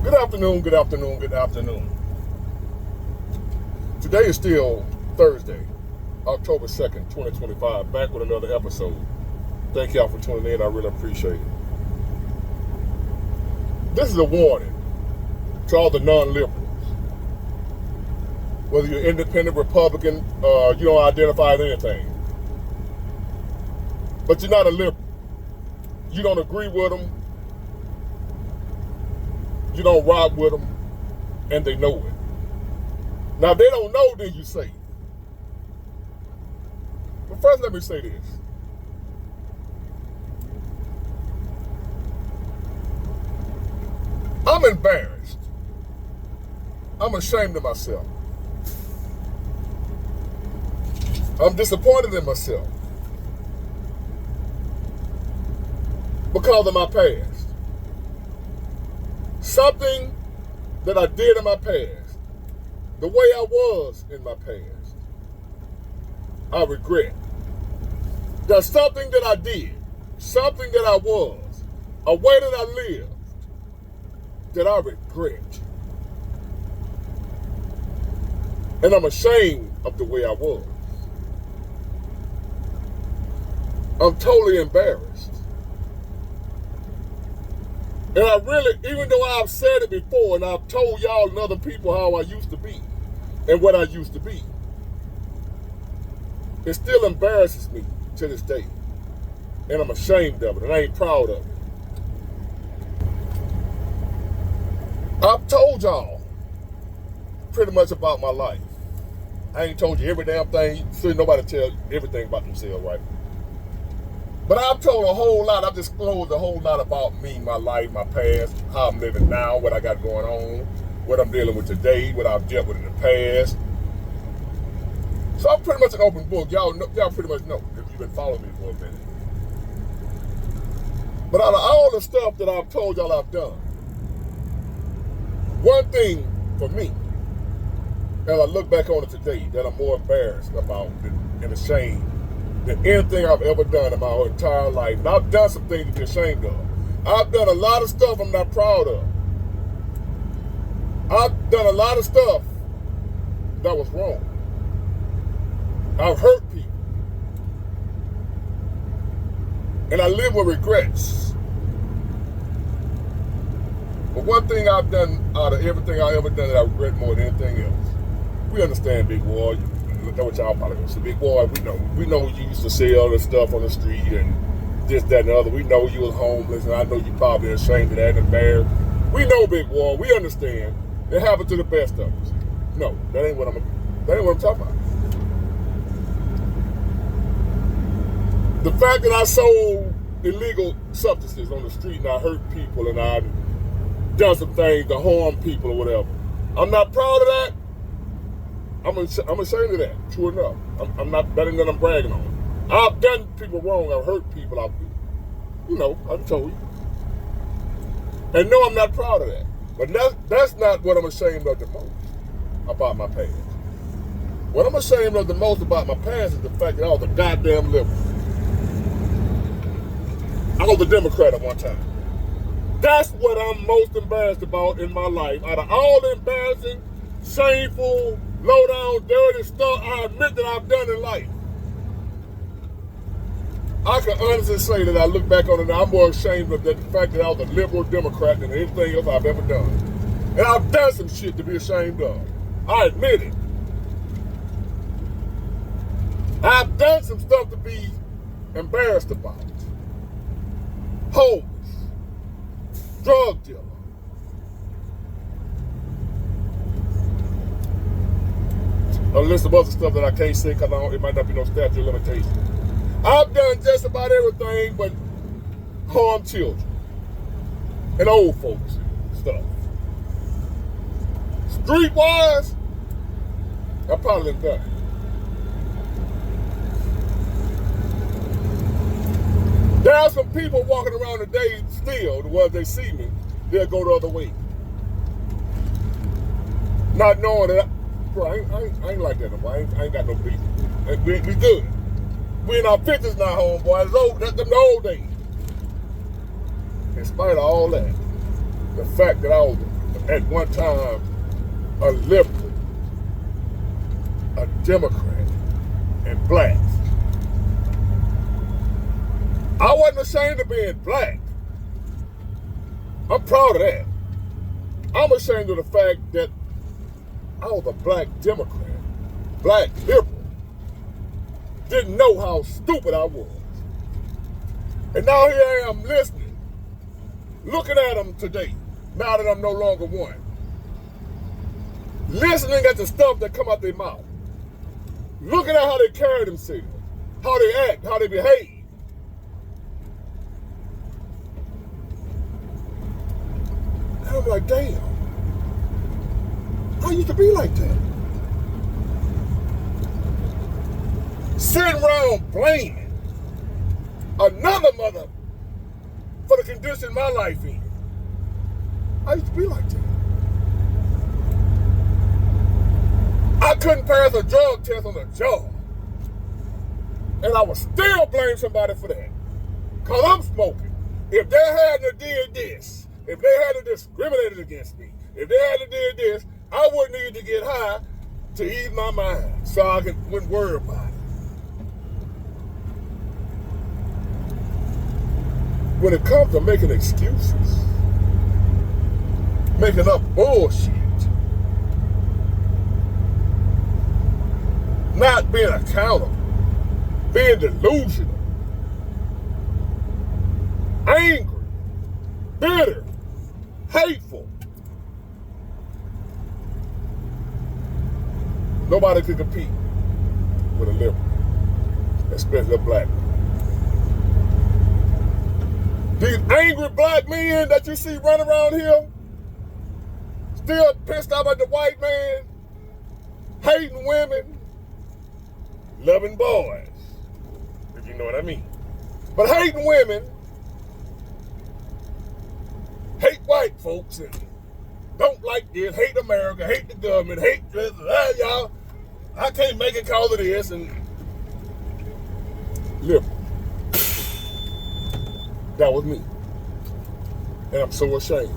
Good afternoon, good afternoon, good afternoon. Today is still Thursday, October 2nd, 2025, back with another episode. Thank y'all for tuning in, I really appreciate it. This is a warning to all the non-liberals. Whether you're independent, Republican, you don't identify as anything. But you're not a liberal. You don't agree with them. You don't rock with them. And they know it. Now, if they don't know, then you say it. But first, let me say this. I'm embarrassed. I'm ashamed of myself. I'm disappointed in myself because of my past. Something that I did in my past, the way I was in my past, I regret. There's something that I did, something that I was, a way that I lived, that I regret. And I'm ashamed of the way I was. I'm totally embarrassed. And I really, even though I've said it before and I've told y'all and other people how I used to be and what I used to be, it still embarrasses me to this day. And I'm ashamed of it and I ain't proud of it. I've told y'all pretty much about my life. I ain't told you every damn thing. Shouldn't nobody tell you everything about themselves, right? But I've told a whole lot. I've disclosed a whole lot about me, my life, my past, how I'm living now, what I got going on, what I'm dealing with today, what I've dealt with in the past. So I'm pretty much an open book. Y'all pretty much know if you've been following me for a minute. But out of all the stuff that I've told y'all I've done, one thing for me, as I look back on it today, that I'm more embarrassed about and ashamed than anything I've ever done in my entire life. And I've done some things to be ashamed of. I've done a lot of stuff I'm not proud of. I've done a lot of stuff that was wrong. I've hurt people. And I live with regrets. But one thing I've done out of everything I've ever done that I regret more than anything else, we understand, Big Boy. You know what y'all probably gonna say. Big Boy, we know you used to sell the stuff on the street and this, that, and the other. We know you was homeless, and I know you probably ashamed of that and embarrassed. We know, Big Boy. We understand. It happened to the best of us. No, that ain't what I'm talking about. The fact that I sold illegal substances on the street and I hurt people and I done some things to harm people or whatever, I'm not proud of that. I'm ashamed of that, true enough. I'm not betting that I'm bragging on. I've done people wrong, I've hurt people, I've told you. And no, I'm not proud of that. But that's not what I'm ashamed of the most about my past. What I'm ashamed of the most about my past is the fact that I was a goddamn liberal. I was a Democrat at one time. That's what I'm most embarrassed about in my life. Out of all the embarrassing, shameful, low down, dirty stuff I admit that I've done in life, I can honestly say that I look back on it and I'm more ashamed of the fact that I was a liberal Democrat than anything else I've ever done. And I've done some shit to be ashamed of. I admit it. I've done some stuff to be embarrassed about. Homeless. Drug dealer. A list of other stuff that I can't say because it might not be no statute of limitations. I've done just about everything but harm children and old folks and stuff. Streetwise, I probably done done it. There are some people walking around today still, the ones they see me, they'll go the other way. Not knowing that, bro, I ain't like that no more. I ain't got no beef. We good. We in our 50s now, homeboy. That's the old days. In spite of all that, the fact that I was a at one time a liberal, a Democrat, and black. I wasn't ashamed of being black. I'm proud of that. I'm ashamed of the fact that I was a black Democrat, black liberal. Didn't know how stupid I was. And now here I am listening, looking at them today, now that I'm no longer one. Listening at the stuff that come out their mouth. Looking at how they carry themselves, how they act, how they behave. And I'm like, damn, I used to be like that. Sitting around blaming another mother for the condition my life in. I used to be like that. I couldn't pass a drug test on a job. And I would still blame somebody for that. Because I'm smoking. If they hadn't did this, if they hadn't discriminated against me, if they hadn't did this, I wouldn't need to get high to ease my mind so I wouldn't worry about it. When it comes to making excuses, making up bullshit, not being accountable, being delusional, angry, bitter, hateful. Nobody could compete with a liberal, especially a black one. These angry black men that you see running around here, still pissed off at the white man, hating women, loving boys, if you know what I mean. But hating women, hate white folks, and don't like this, hate America, hate the government, hate this, y'all, I can't make it cause of this, and liberal. That was me. And I'm so ashamed.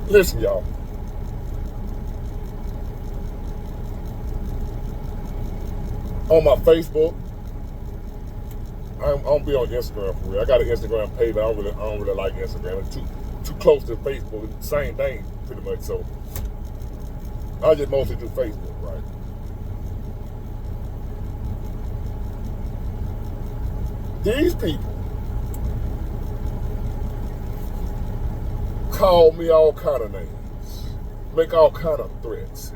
Listen, y'all. On my Facebook, I don't be on Instagram for real. I got an Instagram page, but I don't really like Instagram. It's too close to Facebook. It's the same thing, pretty much. So I just mostly do Facebook, right? These people call me all kind of names, make all kind of threats,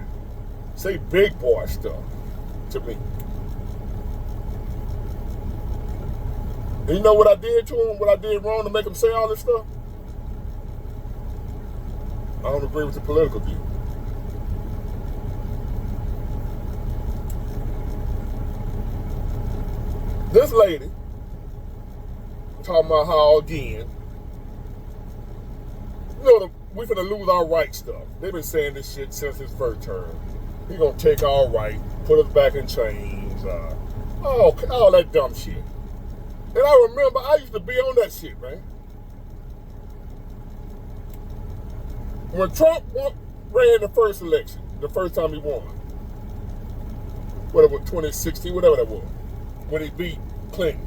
say big boy stuff to me. And you know what I did to them, what I did wrong to make them say all this stuff? I don't agree with the political view. This lady talking about how, again, you know, we finna lose our rights stuff. They've been saying this shit since his first term. He gonna take our right, put us back in chains, all that dumb shit. And I remember I used to be on that shit, man. When Trump ran the first election, the first time he won, whatever, 2016, whatever that was, when he beat Clinton.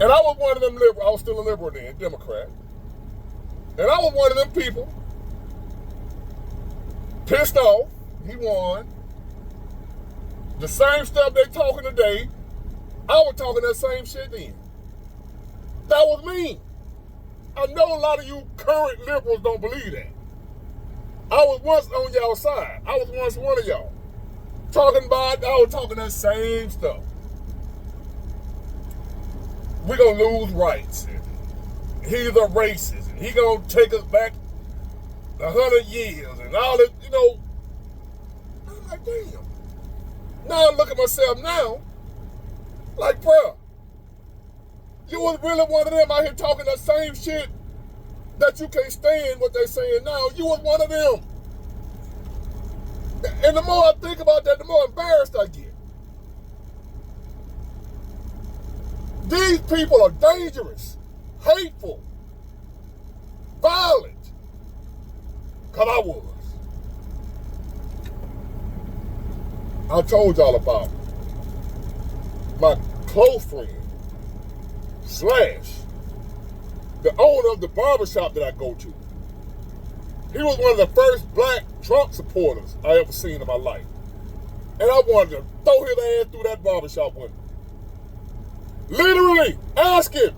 And I was one of them liberal, I was still a liberal then, Democrat. And I was one of them people, pissed off, he won. The same stuff they talking today, I was talking that same shit then. That was me. I know a lot of you current liberals don't believe that. I was once on y'all side. I was once one of y'all. I was talking that same stuff. We're going to lose rights. And he's a racist. And he's going to take us back 100 years and all that, you know. I'm like, damn. Now I look at myself now, like, bruh, you was really one of them out here talking that same shit that you can't stand what they're saying now. You was one of them. And the more I think about that, the more embarrassed I get. These people are dangerous, hateful, violent. Because I was. I told y'all about my close friend, Slash, the owner of the barbershop that I go to. He was one of the first black Trump supporters I ever seen in my life. And I wanted to throw his ass through that barbershop window. Literally, ask him.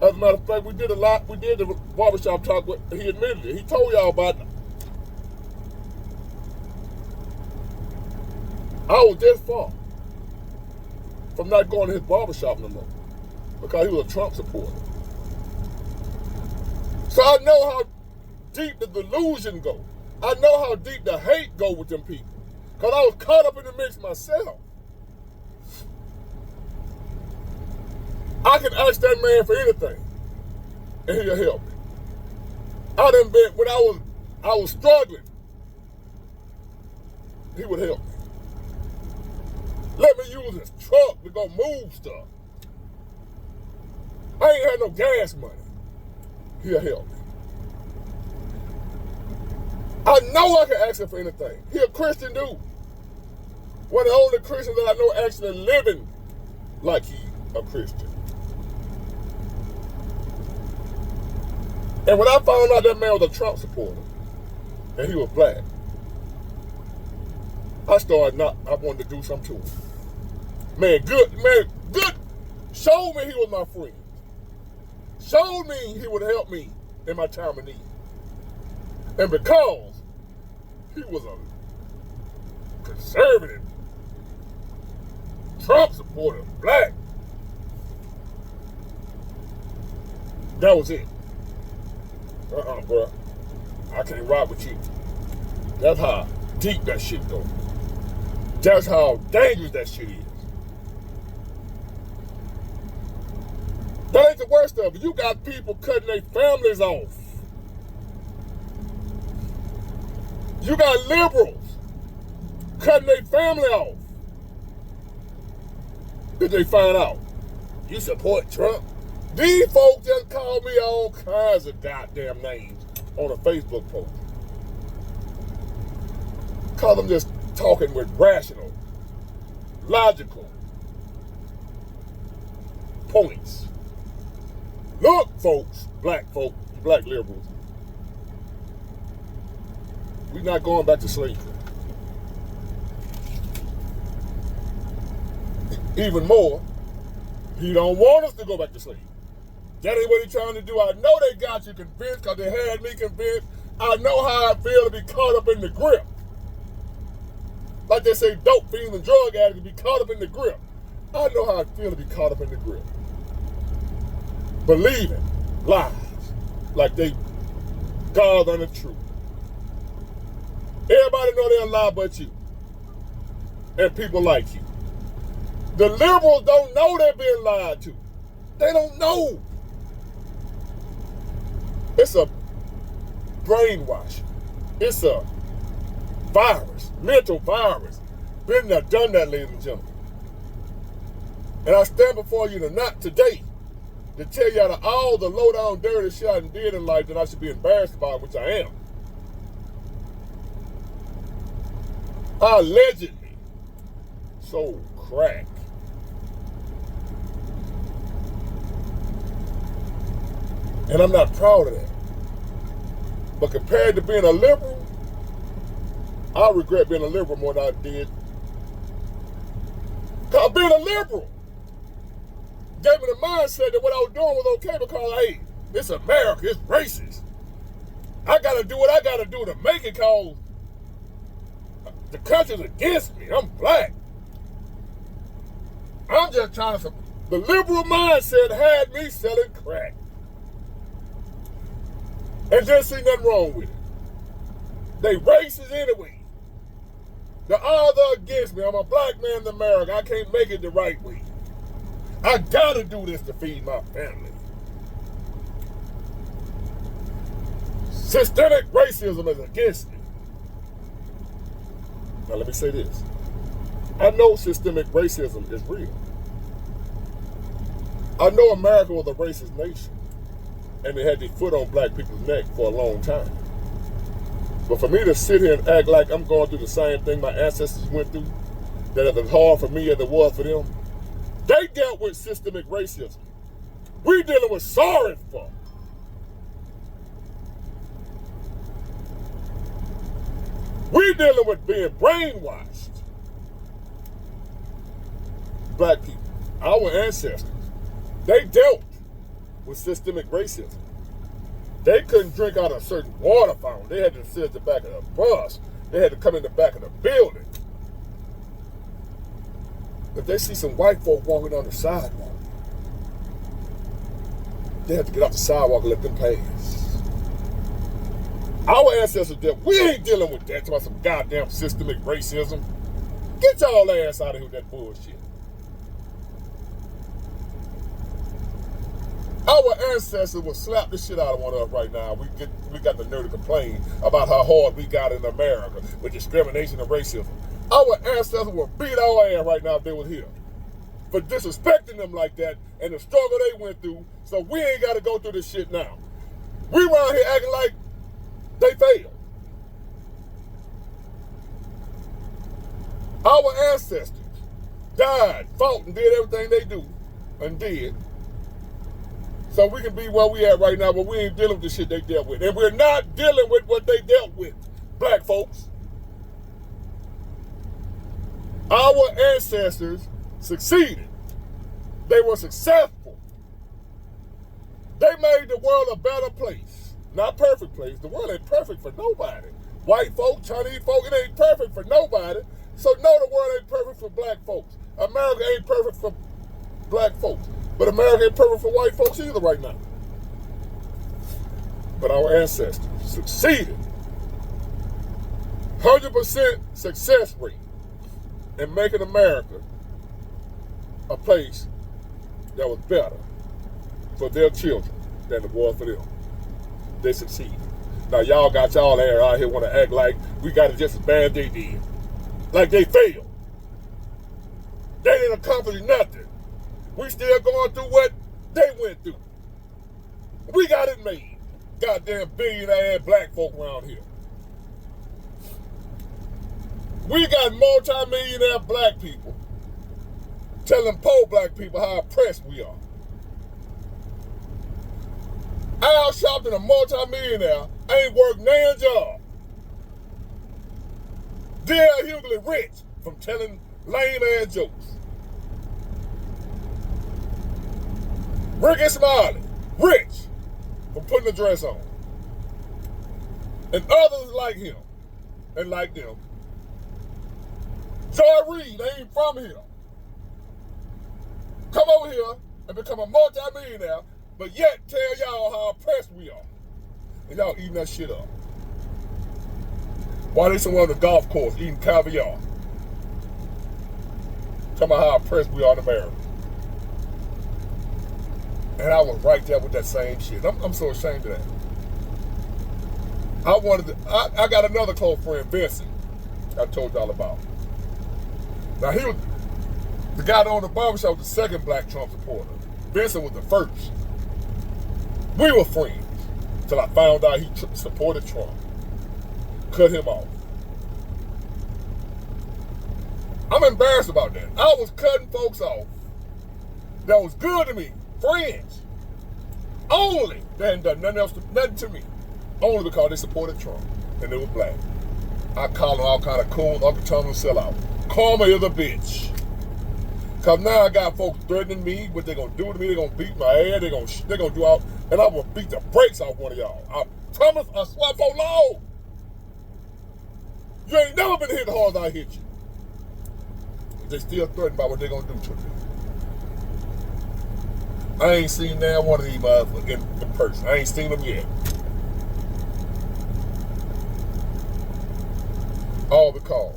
As a matter of fact, we did the barbershop talk, he admitted it. He told y'all about it. I was this far from not going to his barbershop no more because he was a Trump supporter. So I know how deep the delusion go. I know how deep the hate go with them people because I was caught up in the mix myself. I can ask that man for anything, and he'll help me. I done been, when I was struggling, he would help me. Let me use his truck to go move stuff. I ain't had no gas money. He'll help me. I know I can ask him for anything. He a Christian dude. One of the only Christians that I know actually living like he a Christian. And when I found out that man was a Trump supporter, and he was black, I wanted to do something to him. Man, good. Showed me he was my friend. Showed me he would help me in my time of need. And because he was a conservative, Trump supporter, black, that was it. Bro. I can't ride with you. That's how deep that shit goes. That's how dangerous that shit is. That ain't the worst of it. You got people cutting their families off. You got liberals cutting their family off. Did they find out? You support Trump? These folks just call me all kinds of goddamn names on a Facebook post. Cause I'm just talking with rational, logical points. Look, folks, black liberals, we're not going back to slavery. Even more, he don't want us to go back to slavery. That ain't what he's trying to do. I know they got you convinced because they had me convinced. I know how I feel to be caught up in the grip. Like they say, dope fiends and drug addicts be caught up in the grip. I know how I feel to be caught up in the grip. Believing lies like they God on the truth. Everybody know they'll lie but you. And people like you. The liberals don't know they're being lied to. They don't know. It's a brainwashing. It's a virus, mental virus. Been there, done that, ladies and gentlemen. And I stand before you today to tell you out of all the low down dirty shit I did in life that I should be embarrassed about, which I am. I allegedly sold crack. And I'm not proud of that. But compared to being a liberal, I regret being a liberal more than I did. Because being a liberal gave me the mindset that what I was doing was okay because, hey, it's America, it's racist. I got to do what I got to do to make it because the country's against me. I'm black. I'm just trying to... The liberal mindset had me selling crack. And didn't see nothing wrong with it. They racist anyway. They're all against me. I'm a black man in America. I can't make it the right way. I gotta do this to feed my family. Systemic racism is against me. Now let me say this. I know systemic racism is real. I know America was a racist nation, and they had their foot on black people's neck for a long time. But for me to sit here and act like I'm going through the same thing my ancestors went through, that it's as hard for me as it was for them, they dealt with systemic racism. We dealing with sorry folk. We dealing with being brainwashed. Black people, our ancestors, they dealt with systemic racism. They couldn't drink out of a certain water fountain. They had to sit at the back of the bus. They had to come in the back of the building. If they see some white folk walking on the sidewalk, they have to get off the sidewalk and let them pass. Our ancestors dealt. We ain't dealing with that. It's about some goddamn systemic racism. Get y'all ass out of here with that bullshit. Our ancestors will slap the shit out of one of us right now. We got the nerve to complain about how hard we got in America with discrimination and racism. Our ancestors will beat our ass right now if they was here for disrespecting them like that and the struggle they went through. So we ain't got to go through this shit now. We around here acting like they failed. Our ancestors died, fought, and did everything they do and did. So we can be where we at right now, but we ain't dealing with the shit they dealt with. And we're not dealing with what they dealt with, black folks. Our ancestors succeeded. They were successful. They made the world a better place. Not perfect place. The world ain't perfect for nobody. White folk, Chinese folk, it ain't perfect for nobody. So no, the world ain't perfect for black folks. America ain't perfect for black folks. But America ain't perfect for white folks either right now. But our ancestors succeeded. 100% success rate in making America a place that was better for their children than it was for them. They succeeded. Now y'all got y'all air out here want to act like we got it just as bad as they did. Like they failed. They didn't accomplish nothing. We still going through what they went through. We got it made. Goddamn billionaire black folk around here. We got multi-millionaire black people telling poor black people how oppressed we are. Al Sharpton, a multi-millionaire, ain't worked nan job. D.L. Hughley rich from telling lame-ass jokes. Ricky Smiley, rich from putting a dress on. And others like him and like them. Joy Reid, they ain't from here. Come over here and become a multi-millionaire, but yet tell y'all how oppressed we are. And y'all eating that shit up. While they somewhere on the golf course eating caviar. Talking about how oppressed we are in America. And I was right there with that same shit. I'm so ashamed of that. I got another close friend, Vincent, I told y'all about. Now he was the guy that owned the barbershop, the second black Trump supporter. Vincent was the first. We were friends till I found out he supported Trump. Cut him off. I'm embarrassed about that. I was cutting folks off that was good to me. Friends. Only. They hadn't done nothing to me. Only because they supported Trump and they were black. I call them all kind of cool, Uncle Tom and sellout. Karma is a bitch. Cause now I got folks threatening me, what they gonna do to me, they gonna beat my ass, they gonna do all, and I will beat the brakes off one of y'all. I promise, I swear for Lord. You ain't never been hit as hard as I hit you. They still threatened by what they gonna do to me. I ain't seen now one of these motherfuckers in person. I ain't seen them yet. All because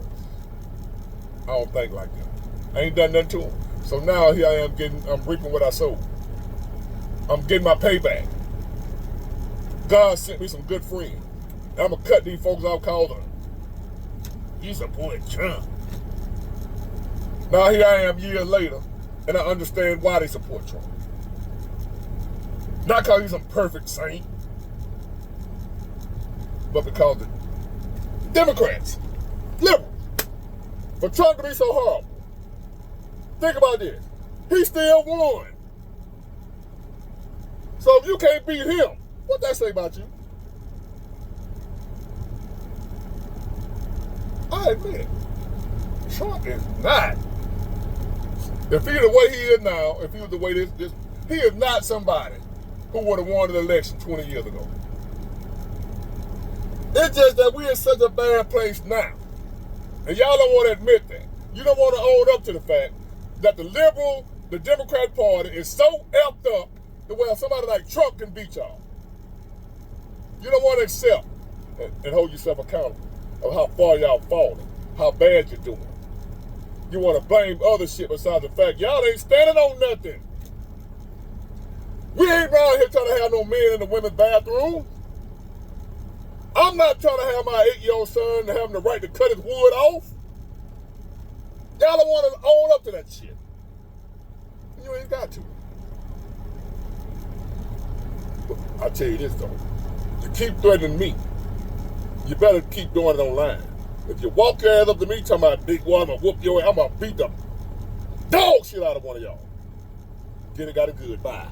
I don't think like them. I ain't done nothing to them. So now here I am I'm reaping what I sowed. I'm getting my payback. God sent me some good friends. I'm gonna cut these folks off called them. You support Trump. Now here I am years later, and I understand why they support Trump. Not because he's some perfect saint, but because the Democrats, liberals, for Trump to be so horrible. Think about this. He still won. So if you can't beat him, what that say about you? I admit, Trump is not. If he's the way he is now, if he was the way this he is not somebody who would have won an election 20 years ago. It's just that we're in such a bad place now. And y'all don't want to admit that. You don't want to own up to the fact that the Democrat Party is so effed up that where somebody like Trump can beat y'all. You don't want to accept and hold yourself accountable of how far y'all falling, how bad you're doing. You want to blame other shit besides the fact y'all ain't standing on nothing. We ain't around here trying to have no men in the women's bathroom. I'm not trying to have my 8-year-old son having the right to cut his wood off. Y'all don't want to own up to that shit. You ain't got to. But I tell you this though, you keep threatening me, you better keep doing it online. If you walk your ass up to me talking about big boy, I'm gonna whoop your ass, I'm gonna beat the dog shit out of one of y'all. Get it, got it good, bye.